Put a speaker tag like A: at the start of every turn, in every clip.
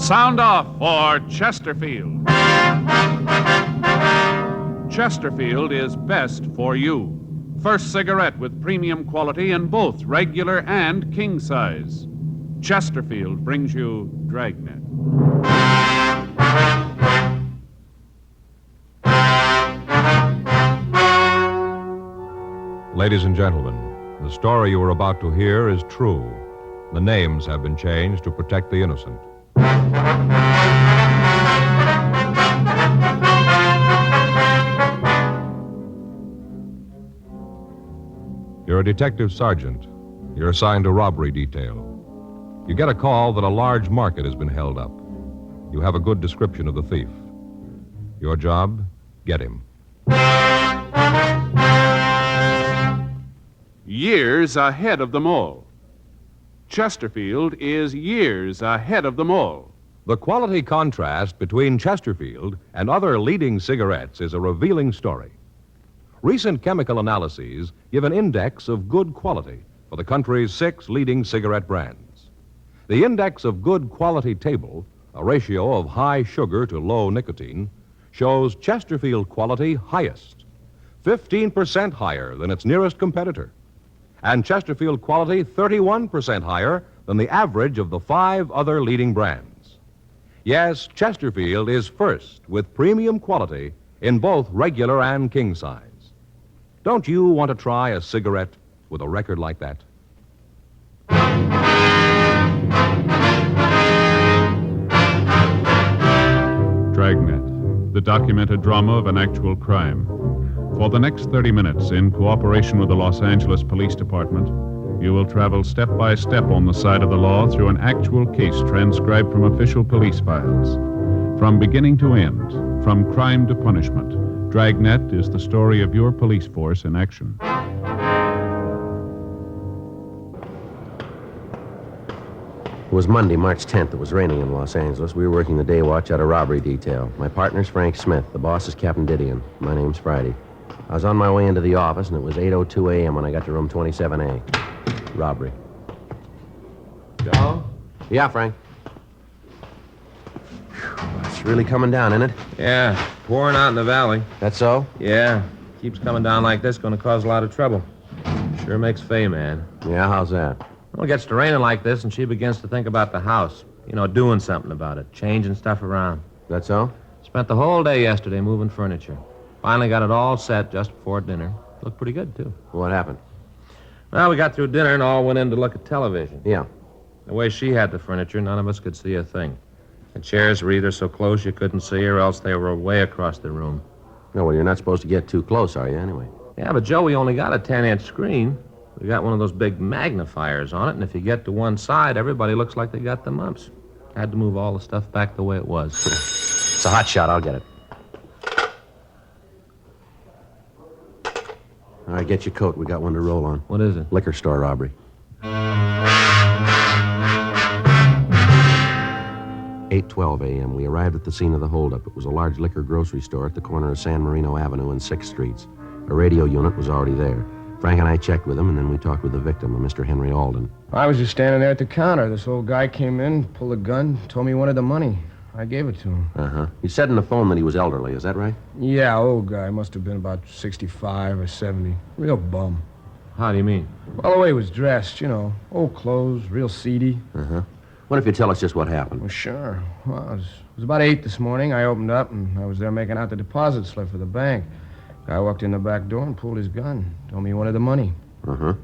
A: Sound off for Chesterfield. Chesterfield is best for you. First cigarette with premium quality in both regular and king size. Chesterfield brings you Dragnet.
B: Ladies and gentlemen, the story you are about to hear is true. The names have been changed to protect the innocent. You're a detective sergeant. You're assigned to robbery detail. You get a call that a large market has been held up. You have a good description of the thief. Your job? Get him.
A: Years ahead of them all. Chesterfield is years ahead of them all.
B: The quality contrast between Chesterfield and other leading cigarettes is a revealing story. Recent chemical analyses give an index of good quality for the country's 6 leading cigarette brands. The index of good quality table, a ratio of high sugar to low nicotine, shows Chesterfield quality highest, 15% higher than its nearest competitor, and Chesterfield quality 31% higher than the average of the 5 other leading brands. Yes, Chesterfield is first with premium quality in both regular and king size. Don't you want to try a cigarette with a record like that?
A: Dragnet, the documented drama of an actual crime. For the next 30 minutes, in cooperation with the Los Angeles Police Department, you will travel step by step on the side of the law through an actual case transcribed from official police files. From beginning to end, from crime to punishment, Dragnet is the story of your police force in action.
C: It was Monday, March 10th. It was raining in Los Angeles. We were working the day watch at a robbery detail. My partner's Frank Smith. The boss is Captain Didion. My name's Friday. I was on my way into the office, and it was 8:02 a.m. when I got to room 27A. Robbery.
D: Joe?
C: Yeah, Frank. Whew, it's really coming down, isn't it?
D: Yeah, pouring out in the valley.
C: That so?
D: Yeah, keeps coming down like this, going to cause a lot of trouble. Sure makes Faye mad.
C: Yeah, how's that?
D: Well, it gets to raining like this, and she begins to think about the house. You know, doing something about it, changing stuff around.
C: That so?
D: Spent the whole day yesterday moving furniture. Finally got it all set just before dinner. Looked pretty good, too.
C: What happened?
D: Well, we got through dinner and all went in to look at television.
C: Yeah.
D: The way she had the furniture, none of us could see a thing. The chairs were either so close you couldn't see or else they were way across the room.
C: No, well, you're not supposed to get too close, are you, anyway?
D: Yeah, but Joe, we only got a 10-inch screen. We got one of those big magnifiers on it, and if you get to one side, everybody looks like they got the mumps. Had to move all the stuff back the way it was.
C: It's a hot shot. I'll get it. All right, get your coat. We got one to roll on.
D: What is it?
C: Liquor store robbery. 8:12 a.m. We arrived at the scene of the holdup. It was a large liquor grocery store at the corner of San Marino Avenue and 6th Streets. A radio unit was already there. Frank and I checked with him, and then we talked with the victim, a Mr. Henry Alden.
E: I was just standing there at the counter. This old guy came in, pulled a gun, told me he wanted the money. I gave it to him.
C: Uh-huh. He said in the phone that he was elderly. Is that right?
E: Yeah, old guy. Must have been about 65 or 70. Real bum.
D: How do you mean?
E: Well, the way he was dressed, you know. Old clothes, real seedy.
C: Uh-huh. What if you tell us just what happened?
E: Well, sure. Well, it was about 8 this morning. I opened up, and I was there making out the deposit slip for the bank. Guy walked in the back door and pulled his gun. Told me he wanted the money.
C: Uh-huh.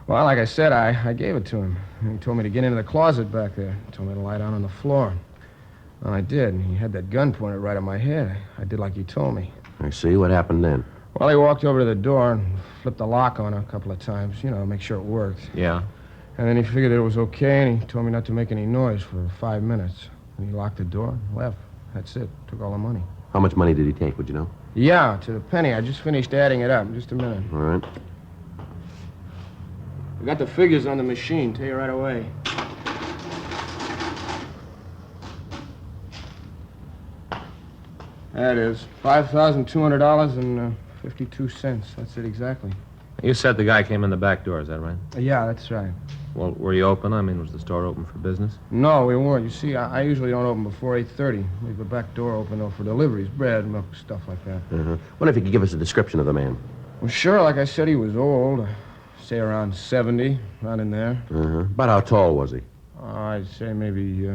E: Well, like I said, I gave it to him. He told me to get into the closet back there. Told me to lie down on the floor. Well, I did, and he had that gun pointed right at my head. I did like he told me.
C: I see. What happened then?
E: Well, he walked over to the door and flipped the lock on it a couple of times, you know, make sure it worked.
D: Yeah.
E: And then he figured it was okay, and he told me not to make any noise for 5 minutes. And he locked the door and left. That's it. Took all the money.
C: How much money did he take, would you know?
E: Yeah, to the penny. I just finished adding it up. Just a minute.
C: All right.
E: I got the figures on the machine. Tell you right away. That is $5,200 and 52 cents. That's it exactly.
D: You said the guy came in the back door, is that right?
E: Yeah, that's right.
D: Well, were you open? I mean, was the store open for business?
E: No, we weren't. You see, I usually don't open before 8:30. Leave the back door open, though, for deliveries, bread, milk, stuff like that.
C: Wonder if you could give us a description of the man.
E: Well, sure, like I said, he was old. Say around 70, around in there.
C: About how tall was he?
E: I'd say maybe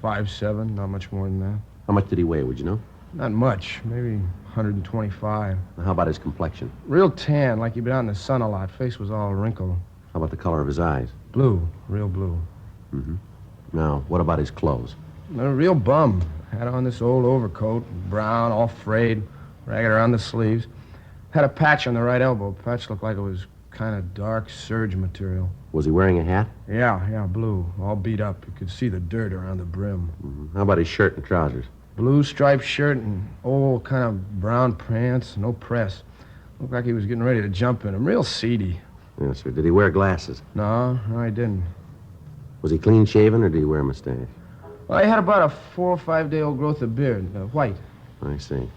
E: 5'7", not much more than that.
C: How much did he weigh, would you know?
E: Not much, maybe 125.
C: How about his complexion?
E: Real tan, like he'd been out in the sun a lot. Face was all wrinkled.
C: How about the color of his eyes?
E: Blue, real blue.
C: Now, what about his clothes?
E: A real bum. Had on this old overcoat, brown, all frayed, ragged around the sleeves. Had a patch on the right elbow. Patch looked like it was kind of dark serge material.
C: Was he wearing a hat?
E: Yeah, blue, all beat up. You could see the dirt around the brim.
C: How about his shirt and trousers?
E: Blue striped shirt and old kind of brown pants, no press. Looked like he was getting ready to jump in them. Real seedy.
C: Yes, sir. Did he wear glasses?
E: No, he didn't.
C: Was he clean-shaven, or did he wear a mustache?
E: Well, he had about a 4 or 5 day old growth of beard, white.
C: I see.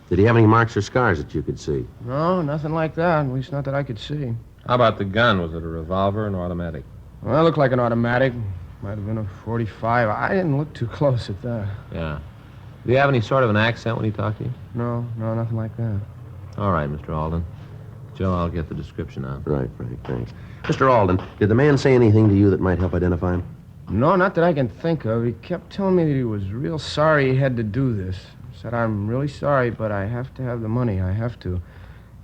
C: Did he have any marks or scars that you could see?
E: No, nothing like that, at least not that I could see.
D: How about the gun? Was it a revolver or an automatic?
E: Well, it looked like an automatic. Might have been a 45. I didn't look too close at that.
D: Yeah. Do you have any sort of an accent when he talked to you?
E: No, nothing like that.
D: All right, Mr. Alden. Joe, I'll get the description out.
C: Right, Frank, thanks. Mr. Alden, did the man say anything to you that might help identify him?
E: No, not that I can think of. He kept telling me that he was real sorry he had to do this. Said, I'm really sorry, but I have to have the money. I have to.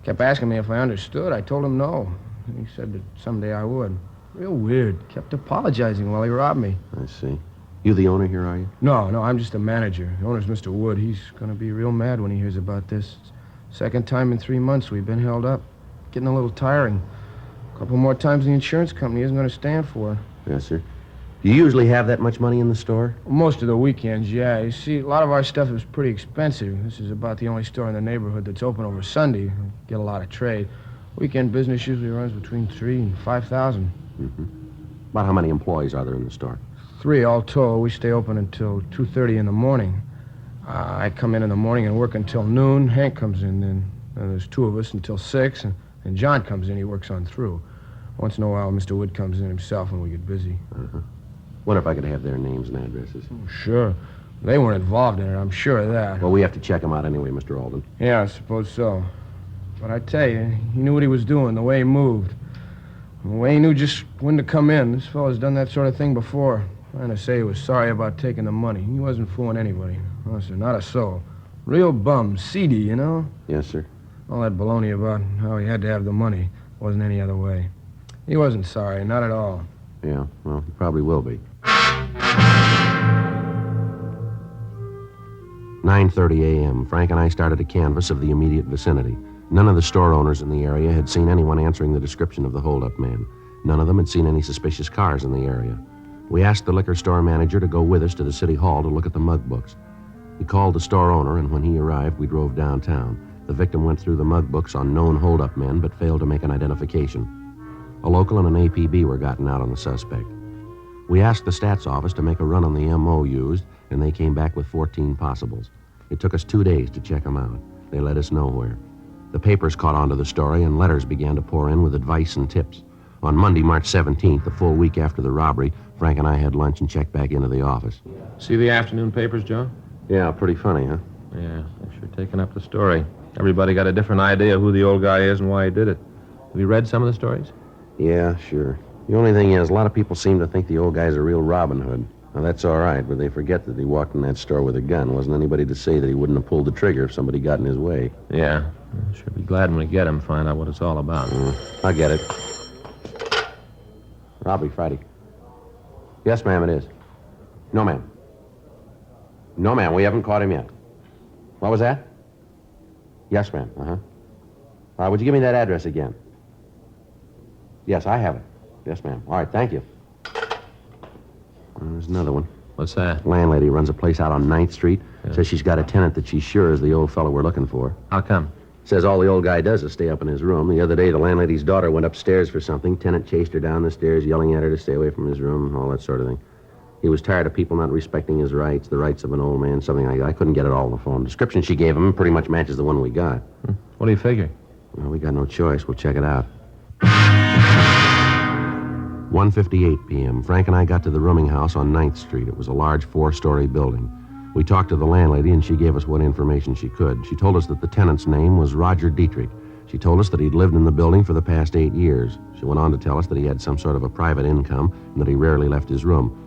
E: Kept asking me if I understood. I told him no. He said that someday I would. Real weird. Kept apologizing while he robbed me.
C: I see. You the owner here, are you?
E: No, I'm just a manager. The owner's Mr. Wood. He's going to be real mad when he hears about this. Second time in 3 months we've been held up. Getting a little tiring. A couple more times the insurance company isn't going to stand for it.
C: Yes, sir. Do you usually have that much money in the store?
E: Most of the weekends, yeah. You see, a lot of our stuff is pretty expensive. This is about the only store in the neighborhood that's open over Sunday. We get a lot of trade. Weekend business usually runs between 3,000 and 5,000.
C: About how many employees are there in the store?
E: 3 all told. We stay open until 2:30 in the morning. I come in the morning and work until noon. Hank comes in, then there's 2 of us until 6, and John comes in. He works on through. Once in a while, Mr. Wood comes in himself when we get busy.
C: Wonder if I could have their names and addresses.
E: Sure. They weren't involved in it, I'm sure of that.
C: Well, we have to check them out anyway, Mr. Alden.
E: Yeah, I suppose so. But I tell you, he knew what he was doing, the way he moved. The way he knew just when to come in. This fellow's done that sort of thing before. Trying to say he was sorry about taking the money. He wasn't fooling anybody. No, sir, not a soul. Real bum, seedy, you know?
C: Yes, sir.
E: All that baloney about how he had to have the money. Wasn't any other way. He wasn't sorry, not at all.
C: Yeah, well, he probably will be. 9:30 a.m. Frank and I started a canvass of the immediate vicinity. None of the store owners in the area had seen anyone answering the description of the holdup man. None of them had seen any suspicious cars in the area. We asked the liquor store manager to go with us to the city hall to look at the mug books. He called the store owner, and when he arrived, we drove downtown. The victim went through the mug books on known holdup men, but failed to make an identification. A local and an APB were gotten out on the suspect. We asked the stats office to make a run on the MO used, and they came back with 14 possibles. It took us 2 days to check them out. They led us nowhere. The papers caught on to the story, and letters began to pour in with advice and tips. On Monday, March 17th, a full week after the robbery, Frank and I had lunch and checked back into the office.
D: See the afternoon papers, Joe?
C: Yeah, pretty funny, huh?
D: Yeah, they're sure taking up the story. Everybody got a different idea who the old guy is and why he did it. Have you read some of the stories?
C: Yeah, sure. The only thing is, a lot of people seem to think the old guy's a real Robin Hood. Now, that's all right, but they forget that he walked in that store with a gun. Wasn't anybody to say that he wouldn't have pulled the trigger if somebody got in his way.
D: Yeah. I'll sure be glad when we get him, find out what it's all about.
C: I'll get it. Robbery Friday. Yes, ma'am, it is. No, ma'am. No, ma'am, we haven't caught him yet. What was that? Yes, ma'am. All right, would you give me that address again? Yes, I have it. Yes, ma'am. All right, thank you. There's another one.
D: What's that?
C: Landlady runs a place out on 9th Street.
D: Yeah.
C: Says she's got a tenant that she's sure is the old fellow we're looking for.
D: How come?
C: Says all the old guy does is stay up in his room. The other day, the landlady's daughter went upstairs for something. Tenant chased her down the stairs, yelling at her to stay away from his room, all that sort of thing. He was tired of people not respecting his rights, the rights of an old man, something like that. I couldn't get it all on the phone. The description she gave him pretty much matches the one we got.
D: What do you figure?
C: Well, we got no choice. We'll check it out. 1:58 p.m. Frank and I got to the rooming house on 9th Street. It was a large 4-story building. We talked to the landlady, and she gave us what information she could. She told us that the tenant's name was Roger Dietrich. She told us that he'd lived in the building for the past 8 years. She went on to tell us that he had some sort of a private income and that he rarely left his room.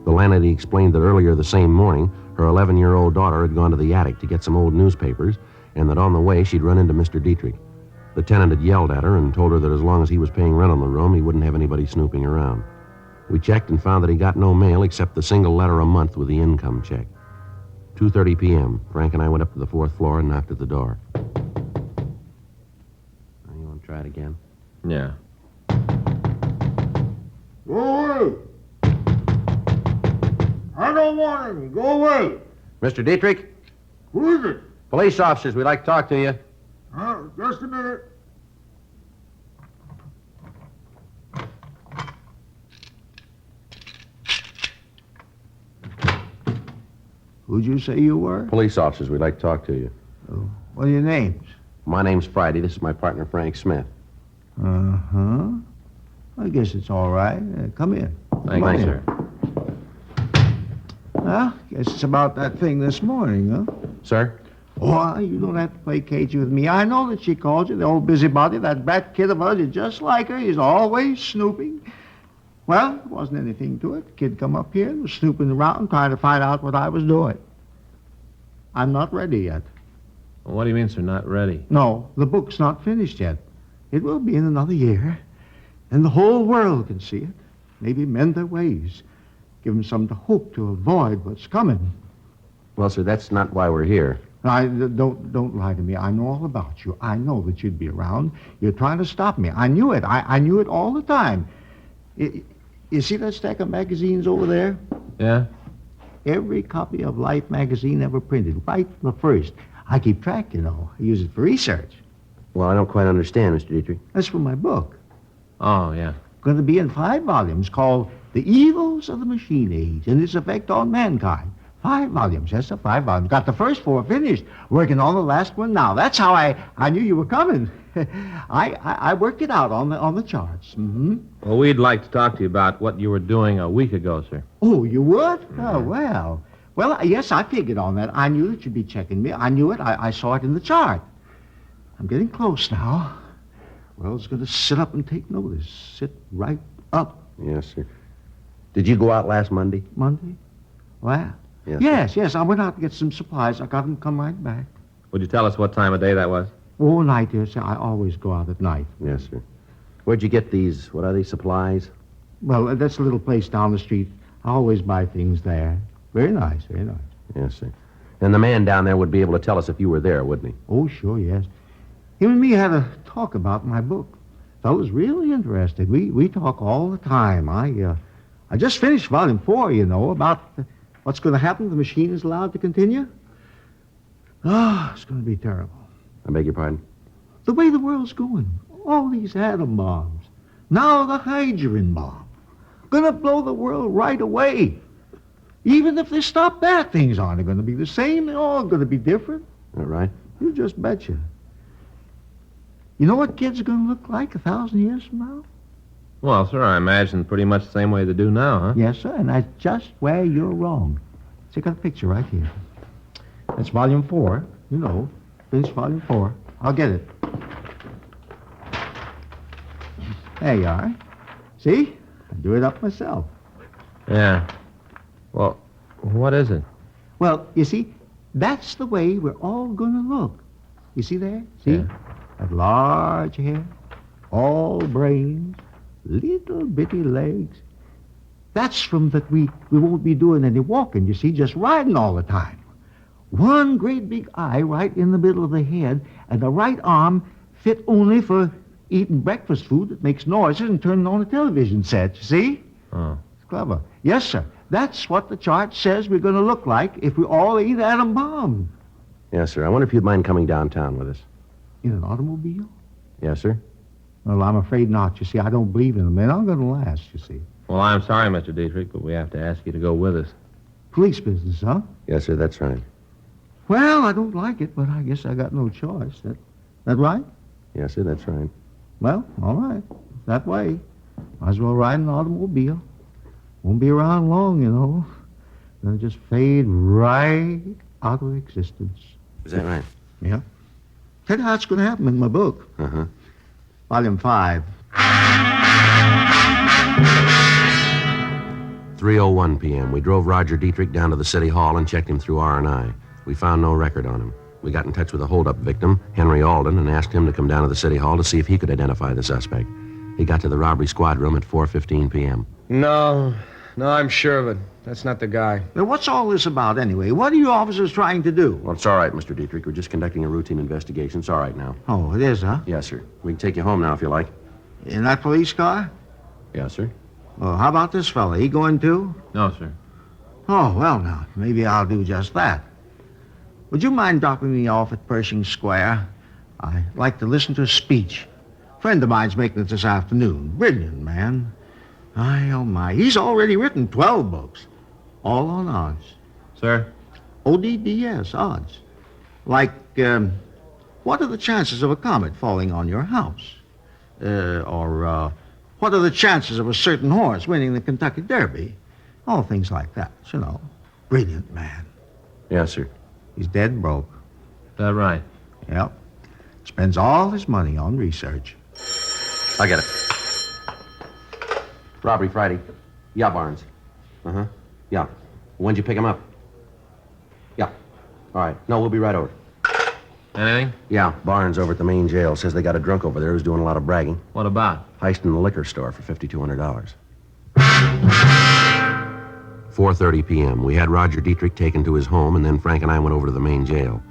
C: The landlady explained that earlier the same morning, her 11-year-old daughter had gone to the attic to get some old newspapers, and that on the way she'd run into Mr. Dietrich. The tenant had yelled at her and told her that as long as he was paying rent on the room, he wouldn't have anybody snooping around. We checked and found that he got no mail except the single letter a month with the income check. 2:30 p.m. Frank and I went up to the 4th floor and knocked at the door. You want to try it again?
D: Yeah.
F: Go away! I don't want any. Go away!
C: Mr. Dietrich?
F: Who is it?
C: Police officers, we'd like to talk to you.
F: Just a minute. Who'd you say you were?
C: Police officers, we'd like to talk to you.
F: Oh, what are your names?
C: My name's Friday. This is my partner, Frank Smith.
F: Uh-huh. I guess it's all right. Come in.
D: Thank you, sir.
F: Well, guess it's about that thing this morning, huh?
C: Sir?
F: Why, you don't have to play cagey with me. I know that she called you, the old busybody. That brat kid of hers is just like her. He's always snooping. Well, there wasn't anything to it. The kid come up here and was snooping around trying to find out what I was doing. I'm not ready yet.
D: Well, what do you mean, sir, not ready?
F: No, the book's not finished yet. It will be in another year. And the whole world can see it. Maybe mend their ways. Give them something to hope to avoid what's coming.
C: Well, sir, that's not why we're here.
F: Don't lie to me. I know all about you. I know that you'd be around. You're trying to stop me. I knew it. I knew it all the time. You see that stack of magazines over there?
D: Yeah?
F: Every copy of Life magazine ever printed, right from the first. I keep track, you know. I use it for research.
C: Well, I don't quite understand, Mr. Dietrich.
F: That's for my book.
D: Oh, yeah.
F: Going to be in 5 volumes called The Evils of the Machine Age and Its Effect on Mankind. 5 volumes, yes, sir, 5 volumes. Got the first 4 finished. Working on the last one now. That's how I knew you were coming. I worked it out on the charts. Mm-hmm.
D: Well, we'd like to talk to you about what you were doing a week ago, sir.
F: Oh, you would? Oh, well. Well, yes, I figured on that. I knew that you'd be checking me. I knew it. I saw it in the chart. I'm getting close now. Well, it's going to sit up and take notice. Sit right up.
C: Yes, sir. Did you go out last Monday?
F: Monday? Well, yes. I went out to get some supplies. I got them come right back.
D: Would you tell us what time of day that was?
F: Oh, night, dear sir. I always go out at night.
C: Yes, sir. Where'd you get these, what are these, supplies?
F: Well, that's a little place down the street. I always buy things there. Very nice, very nice.
C: Yes, sir. And the man down there would be able to tell us if you were there, wouldn't he?
F: Oh, sure, yes. Him and me had a talk about my book. Fellow's really interested. We talk all the time. I just finished volume 4, you know, about what's going to happen if the machine is allowed to continue. Oh, it's going to be terrible.
C: I beg your pardon?
F: The way the world's going. All these atom bombs. Now the hydrogen bomb. Gonna blow the world right away. Even if they stop that, things aren't going to be the same. They're all going to be different.
C: All right.
F: You just betcha. You know what kids are going to look like 1,000 years from now?
D: Well, sir, I imagine pretty much the same way they do now, huh?
F: Yes, sir, and that's just where you're wrong. See, I got a picture right here. That's volume 4. You know, finished volume 4. I'll get it. There you are. See? I do it up myself.
D: Yeah. Well, what is it?
F: Well, you see, that's the way we're all going to look. You see there? See?
D: Yeah.
F: That large hair, all brains, little bitty legs. That's from that we won't be doing any walking, you see, just riding all the time. One great big eye right in the middle of the head, and the right arm fit only for eating breakfast food that makes noises and turning on a television set, you see?
D: Oh.
F: It's clever. Yes, sir. That's what the chart says we're going to look like if we all eat atom bombs.
C: Yes, sir. I wonder if you'd mind coming downtown with us.
F: In an automobile?
C: Yes, sir.
F: Well, I'm afraid not. You see, I don't believe in them. They're not going to last, you see.
D: Well, I'm sorry, Mr. Dietrich, but we have to ask you to go with us.
F: Police business, huh?
C: Yes, sir. That's right.
F: Well, I don't like it, but I guess I got no choice. That right?
C: Yes, sir. That's right.
F: Well, all right. That way. Might as well ride an automobile. Won't be around long, you know. Gonna just fade right out of existence.
C: Is that right?
F: Yeah. Tell you how it's gonna happen in my book.
C: Uh-huh.
F: Volume 5.
C: 3:01 p.m. We drove Roger Dietrich down to the city hall and checked him through R&I. We found no record on him. We got in touch with the holdup victim, Henry Alden, and asked him to come down to the city hall to see if he could identify the suspect. He got to the robbery squad room at 4:15 p.m.
E: No, I'm sure of it. That's not the guy.
F: Now, what's all this about, anyway? What are you officers trying to do?
C: Well, it's all right, Mr. Dietrich. We're just conducting a routine investigation. It's all right now.
F: Oh, it is, huh?
C: Yes, sir. We can take you home now if you like.
F: In that police car?
C: Yes, sir.
F: Oh, how about this fella? He going too?
D: No, sir.
F: Oh, well, now, maybe I'll do just that. Would you mind dropping me off at Pershing Square? I'd like to listen to a speech. A friend of mine's making it this afternoon. Brilliant, man. Oh, my. He's already written 12 books. All on odds.
D: Sir?
F: ODDS, odds. Like, what are the chances of a comet falling on your house? What are the chances of a certain horse winning the Kentucky Derby? All things like that, you know. Brilliant man.
C: Yes, sir.
F: He's dead broke.
D: Is that right?
F: Yep. Spends all his money on research.
C: I get it. Robbery Friday. Yeah, Barnes. Uh-huh. Yeah. When'd you pick him up? Yeah. All right. No, we'll be right over.
D: Anything?
C: Yeah, Barnes over at the main jail says they got a drunk over there who's doing a lot of bragging.
D: What about?
C: Heisting the liquor store for $5,200. 4:30 p.m. We had Roger Dietrich taken to his home, and then Frank and I went over to the main jail.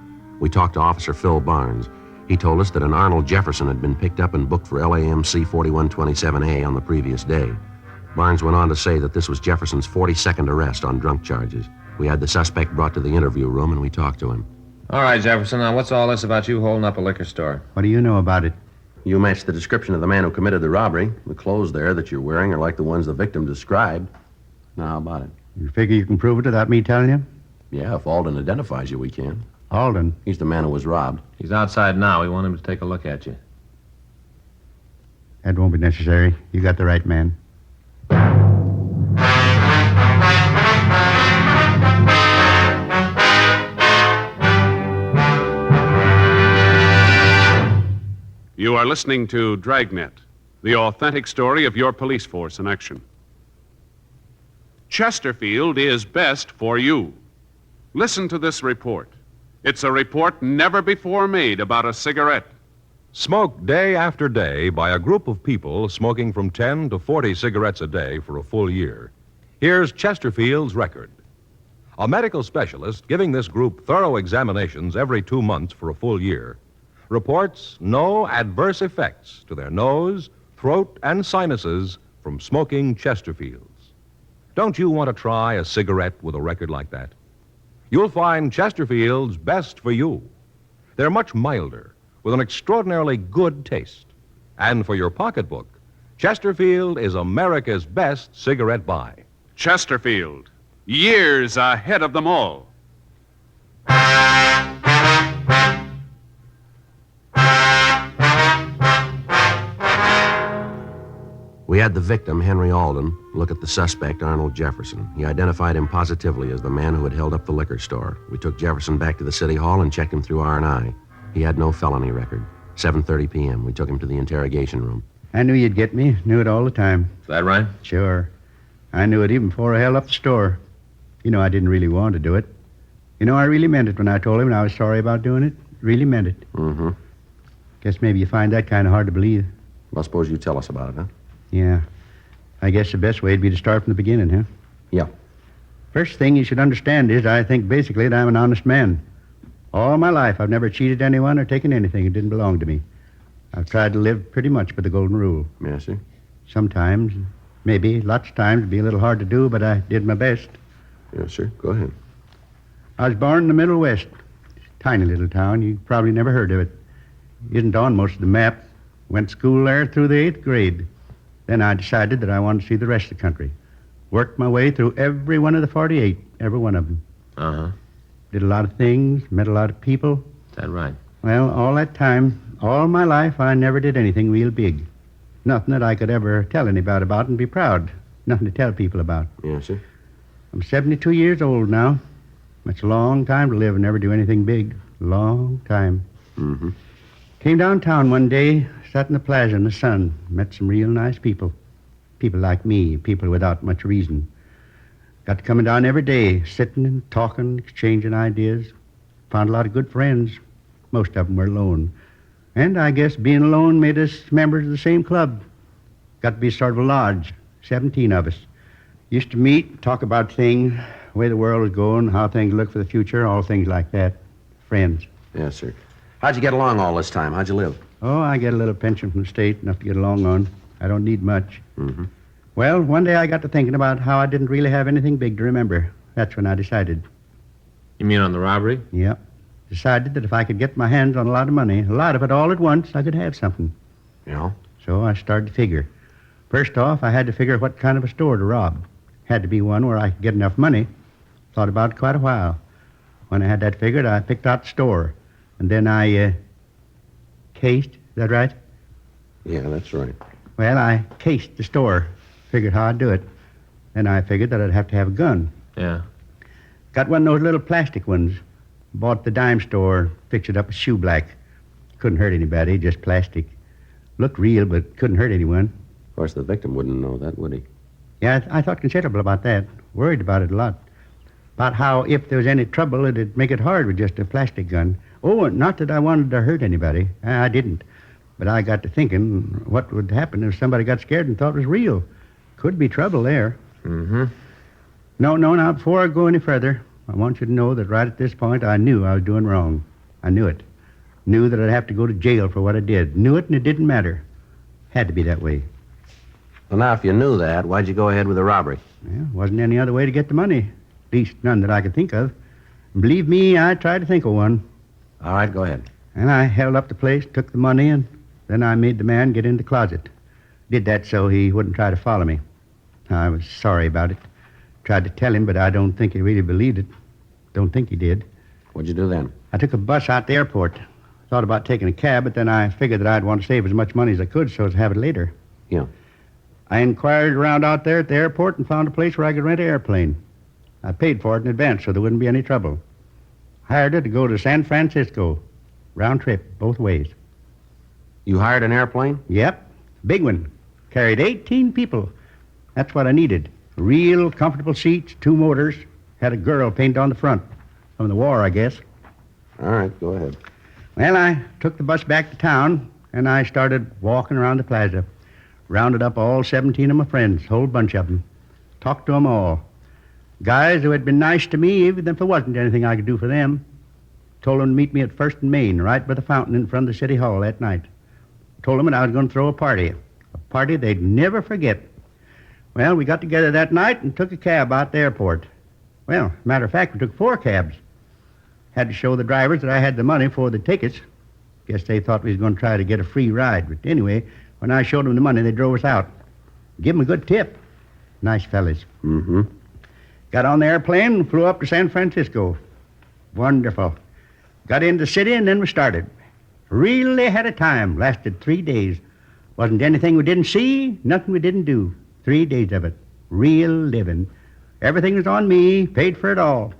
C: We talked to Officer Phil Barnes. He told us that an Arnold Jefferson had been picked up and booked for LAMC 4127A on the previous day. Barnes went on to say that this was Jefferson's 42nd arrest on drunk charges. We had the suspect brought to the interview room, and we talked to him.
D: All right, Jefferson, now what's all this about you holding up a liquor store?
G: What do you know about it?
C: You matched the description of the man who committed the robbery. The clothes there that you're wearing are like the ones the victim described. Now, how about it?
G: You figure you can prove it without me telling you?
C: Yeah, if Alden identifies you, we can.
G: Alden.
C: He's the man who was robbed.
D: He's outside now. We want him to take a look at you.
G: That won't be necessary. You got the right man.
A: You are listening to Dragnet, the authentic story of your police force in action. Chesterfield is best for you. Listen to this report. It's a report never before made about a cigarette.
B: Smoked day after day by a group of people smoking from 10 to 40 cigarettes a day for a full year. Here's Chesterfield's record. A medical specialist giving this group thorough examinations every 2 months for a full year reports no adverse effects to their nose, throat, and sinuses from smoking Chesterfields. Don't you want to try a cigarette with a record like that? You'll find Chesterfield's best for you. They're much milder, with an extraordinarily good taste. And for your pocketbook, Chesterfield is America's best cigarette buy.
A: Chesterfield, years ahead of them all.
C: We had the victim, Henry Alden, look at the suspect, Arnold Jefferson. He identified him positively as the man who had held up the liquor store. We took Jefferson back to the city hall and checked him through R&I. He had no felony record. 7:30 p.m. We took him to the interrogation room.
G: I knew you'd get me. Knew it all the time.
D: Is that right?
G: Sure. I knew it even before I held up the store. You know, I didn't really want to do it. You know, I really meant it when I told him I was sorry about doing it. Really meant it.
C: Mm-hmm.
G: Guess maybe you find that kind of hard to believe.
C: Well, suppose you tell us about it, huh?
G: Yeah. I guess the best way would be to start from the beginning, huh?
C: Yeah.
G: First thing you should understand is I think basically that I'm an honest man. All my life, I've never cheated anyone or taken anything that didn't belong to me. I've tried to live pretty much by the golden rule.
C: Yes, sir.
G: Sometimes, maybe, lots of times, it'd be a little hard to do, but I did my best.
C: Yes, sir. Go ahead.
G: I was born in the Middle West. Tiny little town. You probably never heard of it. Isn't on most of the map. Went to school there through the 8th grade. Then I decided that I wanted to see the rest of the country. Worked my way through every one of the 48, every one of them.
D: Uh-huh.
G: Did a lot of things, met a lot of people.
D: Is that right?
G: Well, all that time, all my life, I never did anything real big. Nothing that I could ever tell anybody about and be proud. Nothing to tell people about.
C: Yes, sir.
G: I'm 72 years old now. That's a long time to live and never do anything big. Long time.
C: Mm-hmm.
G: Came downtown one day, sat in the plaza in the sun, met some real nice people. People like me, people without much reason. Got to coming down every day, sitting and talking, exchanging ideas. Found a lot of good friends. Most of them were alone. And I guess being alone made us members of the same club. Got to be sort of a lodge, 17 of us. Used to meet, talk about things, the way the world was going, how things look for the future, all things like that. Friends.
C: Yes, sir. How'd you get along all this time? How'd you live?
G: Oh, I get a little pension from the state, enough to get along on. I don't need much.
C: Mm-hmm.
G: Well, one day I got to thinking about how I didn't really have anything big to remember. That's when I decided.
D: You mean on the robbery?
G: Yep. Decided that if I could get my hands on a lot of money, a lot of it all at once, I could have something.
C: Yeah?
G: So I started to figure. First off, I had to figure what kind of a store to rob. Had to be one where I could get enough money. Thought about it quite a while. When I had that figured, I picked out the store. And then I, cased. Is that right?
C: Yeah, that's right.
G: Well, I cased the store. Figured how I'd do it. Then I figured that I'd have to have a gun.
D: Yeah.
G: Got one of those little plastic ones. Bought at the dime store, fixed it up with shoe black. Couldn't hurt anybody, just plastic. Looked real, but couldn't hurt anyone.
C: Of course, the victim wouldn't know that, would he?
G: Yeah, I thought considerable about that. Worried about it a lot. About how if there was any trouble, it'd make it hard with just a plastic gun. Oh, not that I wanted to hurt anybody. I didn't. But I got to thinking what would happen if somebody got scared and thought it was real. Could be trouble there.
D: Mm-hmm.
G: No, now, before I go any further, I want you to know that right at this point, I knew I was doing wrong. I knew it. Knew that I'd have to go to jail for what I did. Knew it, and it didn't matter. Had to be that way.
C: Well, now, if you knew that, why'd you go ahead with the robbery?
G: Well, wasn't any other way to get the money. At least none that I could think of. And believe me, I tried to think of one.
C: All right, go ahead.
G: And I held up the place, took the money, and then I made the man get in the closet. Did that so he wouldn't try to follow me. I was sorry about it. Tried to tell him, but I don't think he really believed it. Don't think he did.
C: What'd you do then?
G: I took a bus out to the airport. Thought about taking a cab, but then I figured that I'd want to save as much money as I could so as to have it later.
C: Yeah.
G: I inquired around out there at the airport and found a place where I could rent an airplane. I paid for it in advance so there wouldn't be any trouble. Hired it to go to San Francisco. Round trip, both ways.
C: You hired an airplane?
G: Yep, big one. Carried 18 people. That's what I needed. Real comfortable seats, 2 motors. Had a girl painted on the front. From the war, I guess.
C: All right, go ahead.
G: Well, I took the bus back to town, and I started walking around the plaza. Rounded up all 17 of my friends, whole bunch of them. Talked to them all. Guys who had been nice to me, even if there wasn't anything I could do for them. Told them to meet me at First and Main, right by the fountain in front of the city hall that night. Told them that I was going to throw a party they'd never forget. Well, we got together that night and took a cab out to the airport. Well, matter of fact, we took 4 cabs. Had to show the drivers that I had the money for the tickets. Guess they thought we was going to try to get a free ride. But anyway, when I showed them the money, they drove us out. Give them a good tip. Nice fellas.
C: Mm-hmm.
G: Got on the airplane and flew up to San Francisco. Wonderful. Got into the city and then we started. Really had a time. Lasted 3 days. Wasn't anything we didn't see, nothing we didn't do. 3 days of it. Real living. Everything was on me, paid for it all.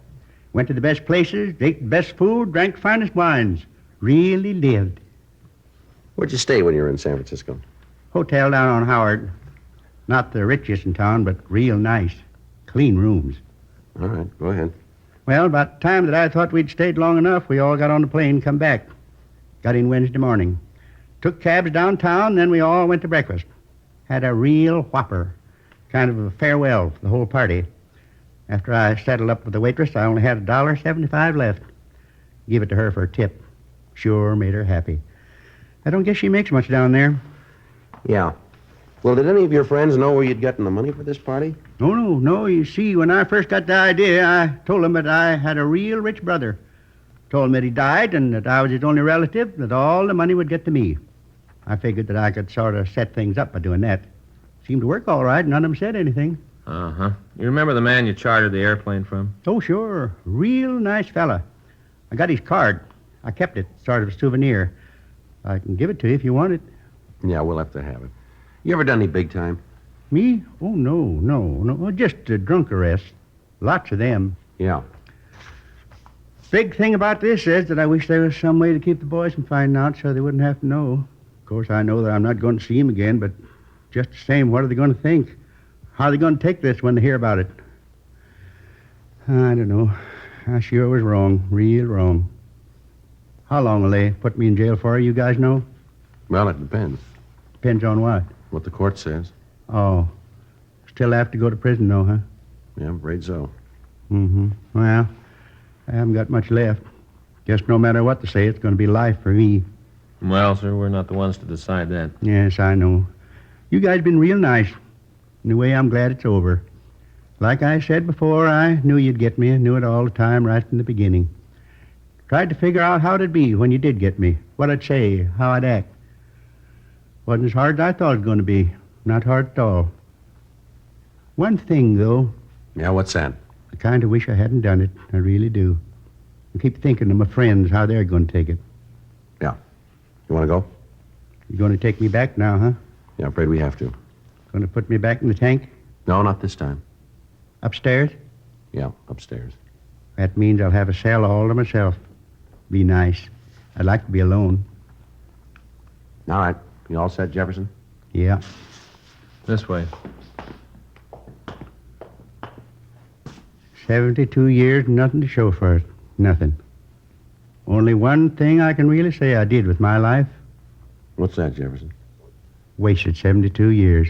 G: Went to the best places, ate the best food, drank the finest wines. Really lived.
C: Where'd you stay when you were in San Francisco?
G: Hotel down on Howard. Not the richest in town, but real nice. Clean rooms.
C: All right, go ahead.
G: Well, about the time that I thought we'd stayed long enough, we all got on the plane and come back. Got in Wednesday morning. Took cabs downtown, then we all went to breakfast. Had a real whopper. Kind of a farewell for the whole party. After I settled up with the waitress, I only had $1.75 left. Give it to her for a tip. Sure made her happy. I don't guess she makes much down there.
C: Yeah. Well, did any of your friends know where you'd gotten the money for this party?
G: No. You see, when I first got the idea, I told them that I had a real rich brother. Told him that he died and that I was his only relative, that all the money would get to me. I figured that I could sort of set things up by doing that. Seemed to work all right. None of them said anything.
D: Uh-huh. You remember the man you chartered the airplane from?
G: Oh, sure. Real nice fella. I got his card. I kept it, sort of a souvenir. I can give it to you if you want it.
C: Yeah, we'll have to have it. You ever done any big time?
G: Me? Oh, no. Just drunk arrests. Lots of them.
C: Yeah.
G: Big thing about this is that I wish there was some way to keep the boys from finding out so they wouldn't have to know. Of course, I know that I'm not going to see them again, but just the same, what are they going to think? How are they going to take this when they hear about it? I don't know. I sure was wrong, real wrong. How long will they put me in jail for, you guys know?
C: Well, it depends.
G: Depends on what?
C: What the court says.
G: Oh, still have to go to prison, though, huh?
C: Yeah, I'm afraid so.
G: Mm-hmm. Well, I haven't got much left. Guess no matter what they say, it's going to be life for me.
D: Well, sir, we're not the ones to decide that.
G: Yes, I know. You guys been real nice. In a way, I'm glad it's over. Like I said before, I knew you'd get me. I knew it all the time right from the beginning. Tried to figure out how it'd be when you did get me. What I'd say, how I'd act. Wasn't as hard as I thought it was going to be. Not hard at all. One thing, though.
C: Yeah, what's that?
G: I kind of wish I hadn't done it. I really do. I keep thinking of my friends, how they're going to take it.
C: Yeah. You want to go?
G: You're going to take me back now, huh?
C: Yeah, I'm afraid we have to.
G: Going to put me back in the tank?
C: No, not this time.
G: Upstairs?
C: Yeah, upstairs.
G: That means I'll have a cell all to myself. Be nice. I'd like to be alone.
C: All right. You all set, Jefferson?
G: Yeah.
D: This way.
G: 72 years, nothing to show for it. Nothing. Only one thing I can really say I did with my life.
C: What's that, Jefferson?
G: Wasted 72 years.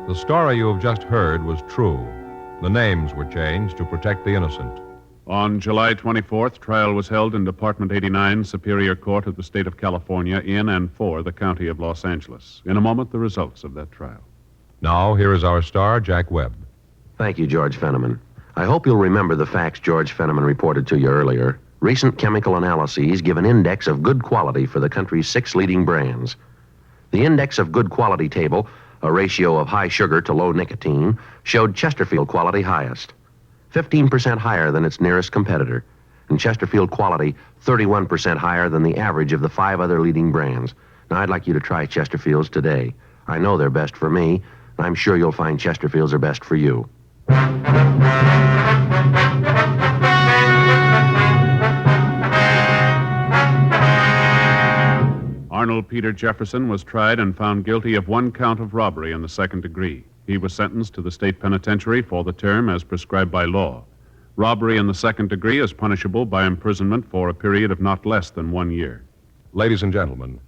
B: The story you have just heard was true. The names were changed to protect the innocent.
A: On July 24th, trial was held in Department 89, Superior Court of the State of California, in and for the County of Los Angeles. In a moment, the results of that trial.
B: Now, here is our star, Jack Webb.
C: Thank you, George Fenneman. I hope you'll remember the facts George Fenneman reported to you earlier. Recent chemical analyses give an index of good quality for the country's 6 leading brands. The index of good quality table, a ratio of high sugar to low nicotine, showed Chesterfield quality highest, 15% higher than its nearest competitor, and Chesterfield quality 31% higher than the average of the 5 other leading brands. Now, I'd like you to try Chesterfields today. I know they're best for me, and I'm sure you'll find Chesterfields are best for you.
A: Arnold Peter Jefferson was tried and found guilty of 1 count of robbery in the 2nd degree. He was sentenced to the state penitentiary for the term as prescribed by law. Robbery in the 2nd degree is punishable by imprisonment for a period of not less than 1 year.
B: Ladies and gentlemen,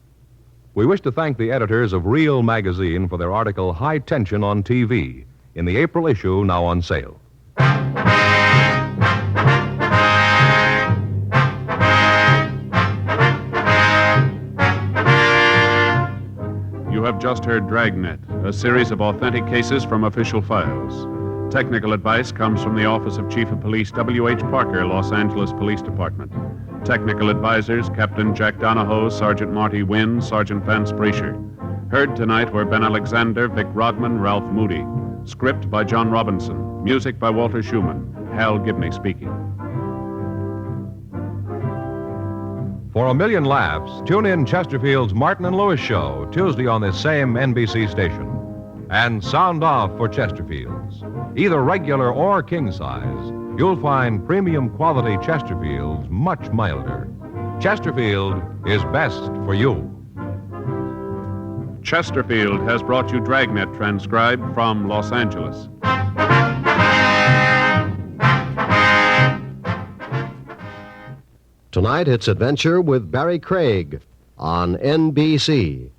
B: we wish to thank the editors of REL magazine for their article High Tension on TV in the April issue, now on sale.
A: You have just heard Dragnet, a series of authentic cases from official files. Technical advice comes from the Office of Chief of Police W.H. Parker, Los Angeles Police Department. Technical advisors, Captain Jack Donahoe, Sergeant Marty Wynn, Sergeant Vance Brasher. Heard tonight were Ben Alexander, Vic Rodman, Ralph Moody. Script by John Robinson. Music by Walter Schumann. Hal Gibney speaking.
B: For a million laughs, tune in Chesterfield's Martin and Lewis Show, Tuesday on this same NBC station. And sound off for Chesterfields. Either regular or king size, you'll find premium quality Chesterfields much milder. Chesterfield is best for you.
A: Chesterfield has brought you Dragnet, transcribed from Los Angeles.
H: Tonight, it's Adventure with Barry Craig on NBC.